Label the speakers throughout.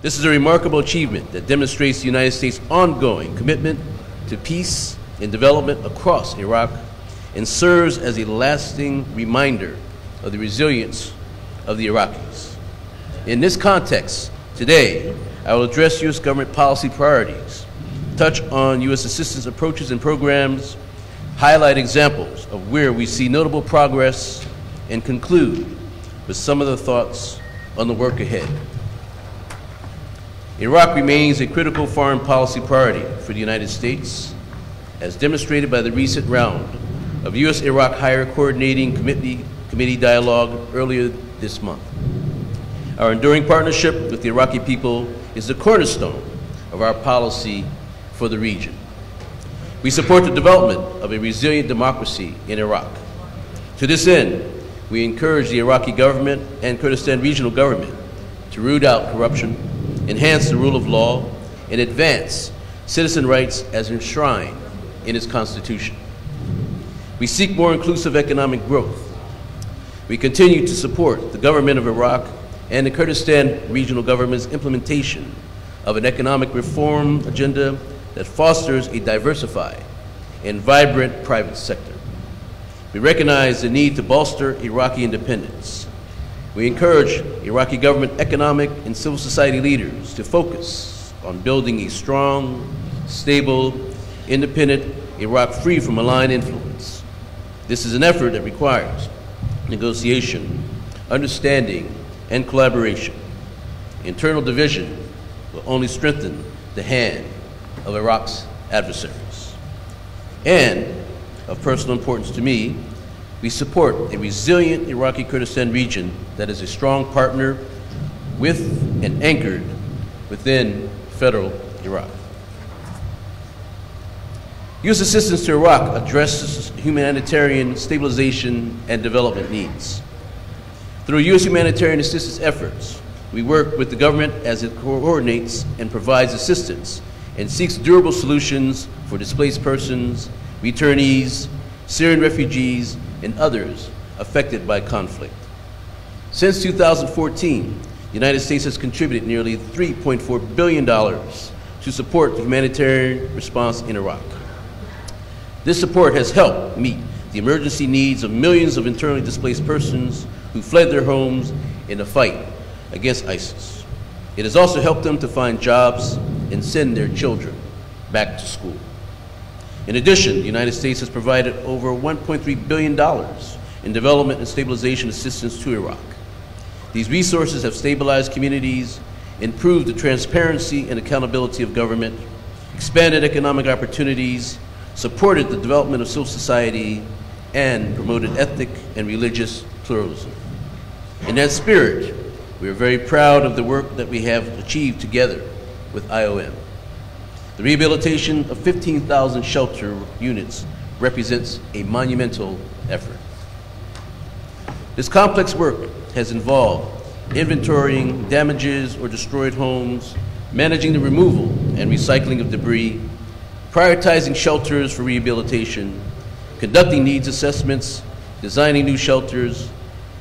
Speaker 1: This is a remarkable achievement that demonstrates the United States' ongoing commitment to peace and development across Iraq and serves as a lasting reminder of the resilience of the Iraqis. In this context, today, I will address U.S. government policy priorities, touch on U.S. assistance approaches and programs, highlight examples of where we see notable progress, and conclude with some of the thoughts on the work ahead. Iraq remains a critical foreign policy priority for the United States, as demonstrated by the recent round of U.S.-Iraq Higher Coordinating Committee dialogue earlier this month. Our enduring partnership with the Iraqi people is the cornerstone of our policy for the region. We support the development of a resilient democracy in Iraq. To this end, we encourage the Iraqi government and Kurdistan Regional Government to root out corruption, enhance the rule of law, and advance citizen rights as enshrined in its constitution. We seek more inclusive economic growth. We continue to support the government of Iraq and the Kurdistan Regional Government's implementation of an economic reform agenda that fosters a diversified and vibrant private sector. We recognize the need to bolster Iraqi independence. We encourage Iraqi government, economic, and civil society leaders to focus on building a strong, stable, independent Iraq free from malign influence. This is an effort that requires negotiation, understanding, and collaboration. Internal division will only strengthen the hand of Iraq's adversaries. And, of personal importance to me, we support a resilient Iraqi Kurdistan region that is a strong partner with and anchored within federal Iraq. U.S. assistance to Iraq addresses humanitarian stabilization and development needs. Through U.S. humanitarian assistance efforts, we work with the government as it coordinates and provides assistance and seeks durable solutions for displaced persons, returnees, Syrian refugees, and others affected by conflict. Since 2014, the United States has contributed nearly $3.4 billion to support the humanitarian response in Iraq. This support has helped meet the emergency needs of millions of internally displaced persons who fled their homes in the fight against ISIS. It has also helped them to find jobs and send their children back to school. In addition, the United States has provided over $1.3 billion in development and stabilization assistance to Iraq. These resources have stabilized communities, improved the transparency and accountability of government, expanded economic opportunities, supported the development of civil society, and promoted ethnic and religious pluralism. In that spirit, we are very proud of the work that we have achieved together with IOM. The rehabilitation of 15,000 shelter units represents a monumental effort. This complex work has involved inventorying damages or destroyed homes, managing the removal and recycling of debris, prioritizing shelters for rehabilitation, conducting needs assessments, designing new shelters,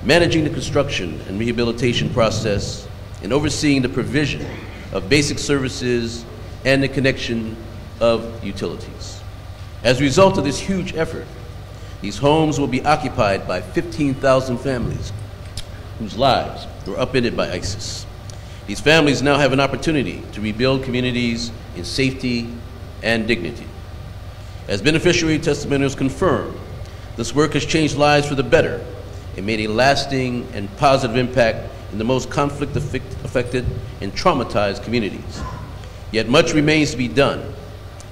Speaker 1: managing the construction and rehabilitation process, and overseeing the provision of basic services and the connection of utilities. As a result of this huge effort, these homes will be occupied by 15,000 families whose lives were upended by ISIS. These families now have an opportunity to rebuild communities in safety and dignity. As beneficiary testimonials confirm, this work has changed lives for the better and made a lasting and positive impact in the most conflict-affected and traumatized communities. Yet much remains to be done,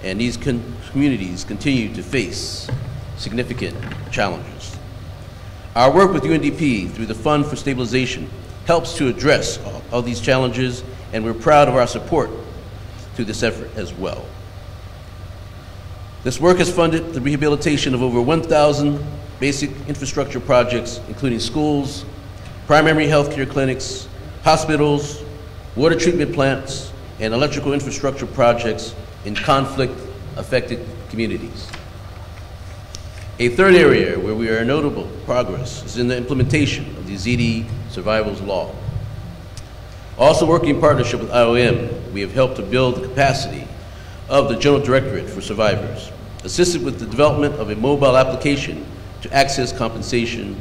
Speaker 1: and these communities continue to face significant challenges. Our work with UNDP through the Fund for Stabilization helps to address all these challenges, and we're proud of our support to this effort as well. This work has funded the rehabilitation of over 1,000 basic infrastructure projects, including schools, primary health care clinics, hospitals, water treatment plants, and electrical infrastructure projects in conflict-affected communities. A third area where we are notable progress is in the implementation of the Yazidi Survivors Law. Also working in partnership with IOM, we have helped to build the capacity of the General Directorate for Survivors, assisted with the development of a mobile application to access compensation,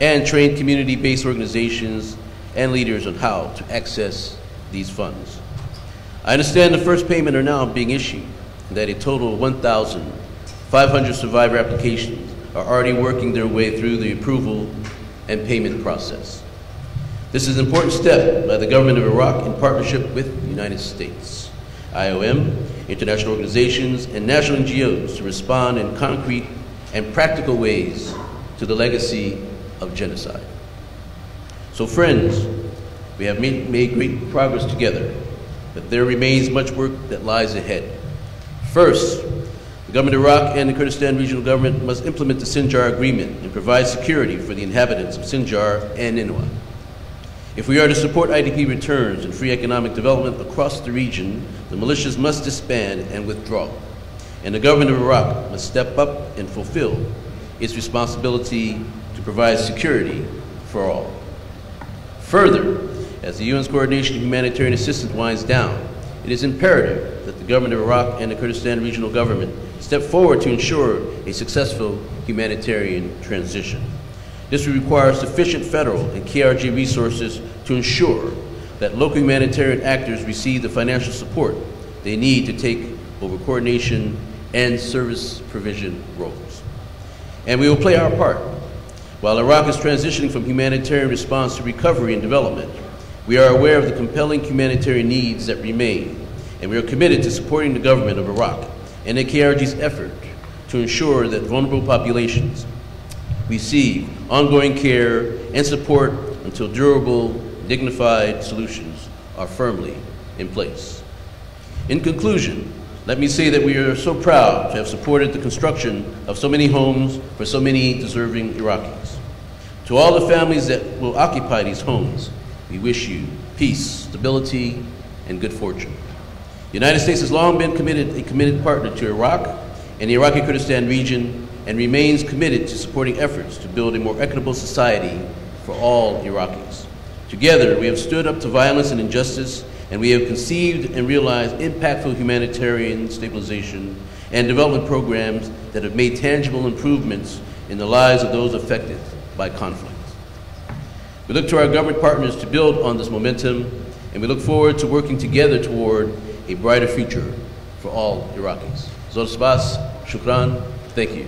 Speaker 1: and trained community-based organizations and leaders on how to access these funds. I understand the first payment are now being issued, and that a total of 1,500 survivor applications are already working their way through the approval and payment process. This is an important step by the government of Iraq in partnership with the United States, IOM, international organizations, and national NGOs to respond in concrete and practical ways to the legacy of genocide. So friends, we have made great progress together, but there remains much work that lies ahead. First, the government of Iraq and the Kurdistan Regional Government must implement the Sinjar Agreement and provide security for the inhabitants of Sinjar and Ninwa. If we are to support IDP returns and free economic development across the region, the militias must disband and withdraw. And the government of Iraq must step up and fulfill its responsibility to provide security for all. Further, as the UN's coordination of humanitarian assistance winds down, it is imperative that the government of Iraq and the Kurdistan Regional Government step forward to ensure a successful humanitarian transition. This will require sufficient federal and KRG resources to ensure that local humanitarian actors receive the financial support they need to take over coordination and service provision roles. And we will play our part. While Iraq is transitioning from humanitarian response to recovery and development, we are aware of the compelling humanitarian needs that remain, and we are committed to supporting the government of Iraq and the KRG's effort to ensure that vulnerable populations receive ongoing care and support until durable, dignified solutions are firmly in place. In conclusion, let me say that we are so proud to have supported the construction of so many homes for so many deserving Iraqis. To all the families that will occupy these homes, we wish you peace, stability, and good fortune. The United States has long been a committed partner to Iraq and the Iraqi Kurdistan region, and remains committed to supporting efforts to build a more equitable society for all Iraqis. Together, we have stood up to violence and injustice, and we have conceived and realized impactful humanitarian stabilization and development programs that have made tangible improvements in the lives of those affected by conflict. We look to our government partners to build on this momentum, and we look forward to working together toward a brighter future for all Iraqis. Zol Sabas, Shukran, thank you.